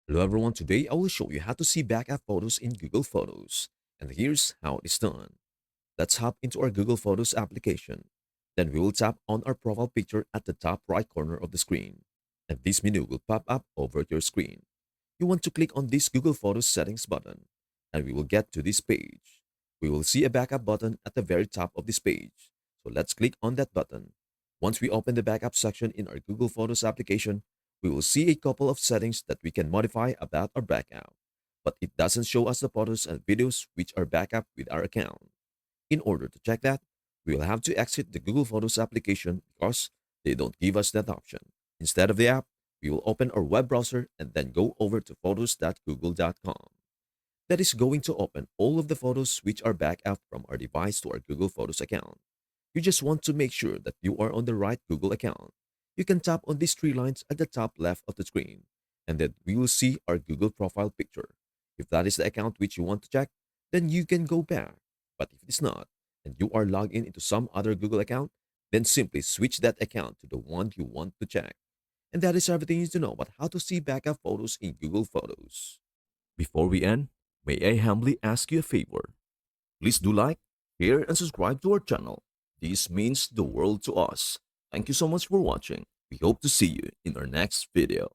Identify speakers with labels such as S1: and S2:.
S1: Hello everyone, today I will show you how to see backup photos in Google Photos. And here's how it is done. Let's hop into our Google Photos application. Then we will tap on our profile picture at the top right corner of the screen. And this menu will pop up over your screen. You want to click on this Google Photos settings button. And we will get to this page. We will see a backup button at the very top of this page. So let's click on that button. Once we open the backup section in our Google Photos application, we will see a couple of settings that we can modify about our backup, but it doesn't show us the photos and videos which are backup with our account. In order to check that, we will have to exit the Google Photos application because they don't give us that option. Instead of the app, we will open our web browser and then go over to photos.google.com. That is going to open all of the photos which are backed up from our device to our Google Photos account. You just want to make sure that you are on the right Google account. You can tap on these three lines at the top left of the screen, and then we will see our Google profile picture. If that is the account which you want to check, then you can go back. But if it is not, and you are logged in into some other Google account, then simply switch that account to the one you want to check. And that is everything you need to know about how to see backup photos in Google Photos. Before we end, may I humbly ask you a favor? Please do like, share, and subscribe to our channel. This means the world to us. Thank you so much for watching. We hope to see you in our next video.